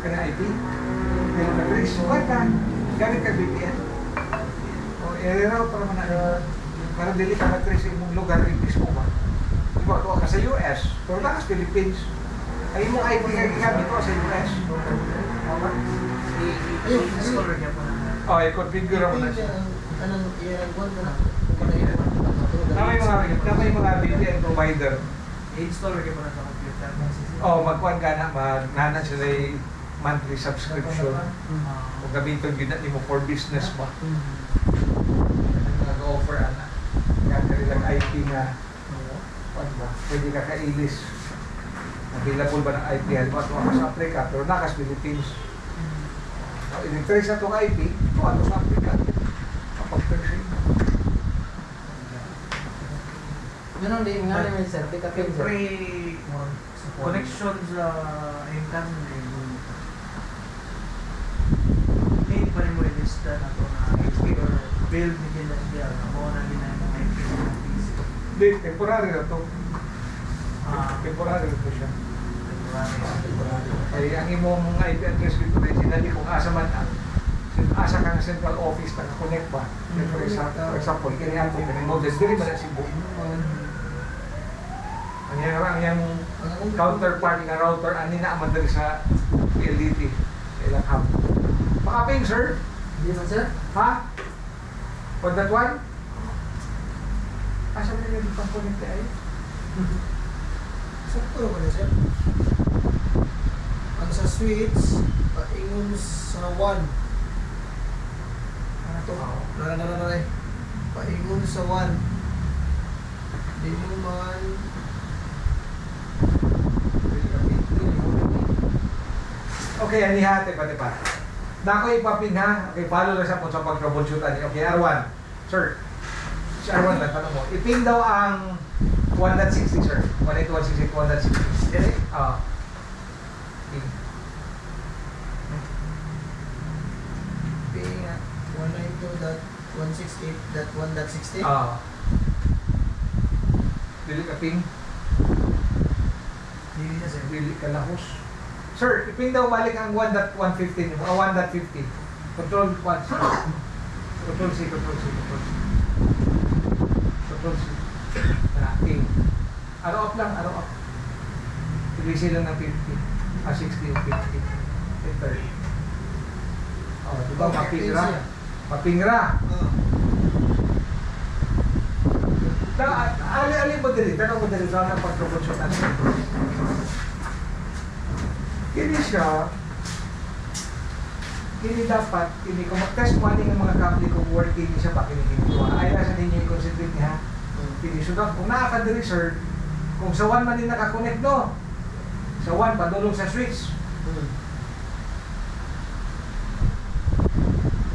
Kaya IP. Kaya na-trace. What ka? Gamit ka VPN. O, i-route para na para dili ka na-trace imong lugar in mismo ba? Diba, tuwa ka sa US, pero na ka sa Philippines. Ay imong IP nga gigamit ko sa US. I-install niya po na. Oh, i-configure mo na siya. Anong i-buwan mo na? May mga VPN provider. I-install niya po na sa computer. Oh, magkuhan ka na, magnanan sila yung monthly subscription. O gamitin yun mo for business ba? Nag-offer ana. Kaya kanilang IP nga. Kuhan ba? Pwede ka ka-ilis. Available ba ng IP? Halimbawa, ito ako sa Africa, pero nakas Philippines. I-trace na itong IP, ito ano sa Africa. Kapag-trace yun. Ganun din nga naman sir, di ka pin sir. Free connection sa internet. Need pa rin mo ilista na ito na IP or build ni nila siya. Ako na din na yung IP na PC. Hindi, temporary na ito. Temporary na ito siya. Ay, ang imong IP address dito rin, sinali kung asa man asa ka ng central office na connect ba. For example, kinihan ko, model, dili ba na Cebu? Ang yung counterpart na router, ani na aman dali sa PLDT, sa ilang hub. Makaping, sir? Hindi man sir? Ha? For that one? Asa mo nila dito ang connect ay? Sakto naman na sir. Ang sa switch, paingon sa 1. Ano to? Nara. Paingon sa 1. Di mo man. Okay, anihate pati pa. Na ako ipaping ha. Okay, follow lang sa po sa pag-troubleshootan niyo. Okay, R1. Sir, si R1 lang, tanong mo. Iping daw ang 1.60, sir. 1.8.168, 1.60. Dire? Oo. Ping 192.168.1.60. Oo. Dili ka ping. Hindi na sir. Dili ka lahos. Sir, iping daw balik ang 1.150 niyo. 1.50. Control 1. Control C, Control C, Control C. Control C. Ping. Arrow up lang, arrow up. Ilisi lang ng 50. 60 o 50. Enter. Oh, diba? Mapingra. Mapingra. Ali mo dali. Tanong mo dali sa ng pag-troubleshoot natin. Kini siya. Kini dapat, kini kung mag-test mo yung mga kable kung working siya pa kinikintuwa. Ay, nasa ninyo yung concentrate niya. Kini siya. Kung nakaka-diri, sir, kung sa 1 man din nakakonect, no? Sa 1, padulong sa switch.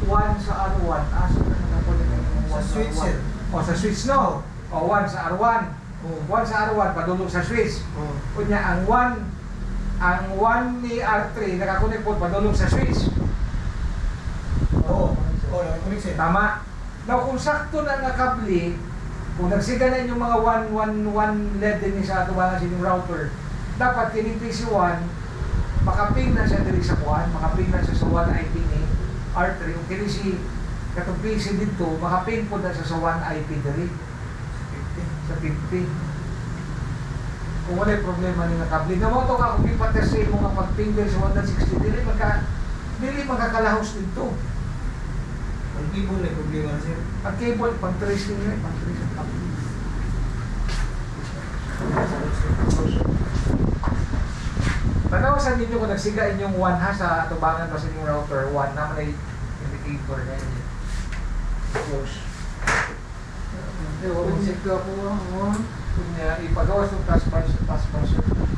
1 sa R1. Asa na nakakonect yung 1 Sa switch, sir. O sa switch, no? O 1 sa R1. 1 sa R1, padulong sa switch. Kunya, ang 1 ni R3, nakakonect po, padulong sa switch. Oo. Oo, nakakunik sir. Tama. Now, kung sakto na nakabli, kung nagsiga na yung mga 1 LED din sa ato ba sa inyong router, dapat kining PC1, makaping na siya diri sa 1, makaping na siya sa 1 IP ni R3. Kung kini si katong PC dito, makaping po na siya sa 1 IP diri. Sa 50. Kung wala problema ni nakabli. Namoto ka kung ipatest sa imo nga pag-ping diri sa 1.60, dili magkakalahos dito. Ang keyboard na problema na sir. Ang cable, pang-trace din yun, pang-trace ang cable. Tanawasan ninyo kung nagsiga inyong 1 ha sa tubangan pa sa inyong router 1 na may indicator na yun. Close. Kung sigla po ang Kung ipagawas ng taskbar sir.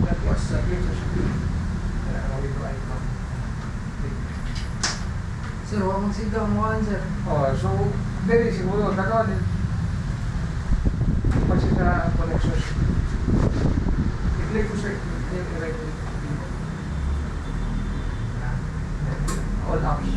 That was sa future speed. Kaya nakawin ko ay ma'am. sir, huwag mong sigla mo sir. Oh, so, very siguro, nagawa din. Pag sa connection. I-click ko sir. I-click. All apps.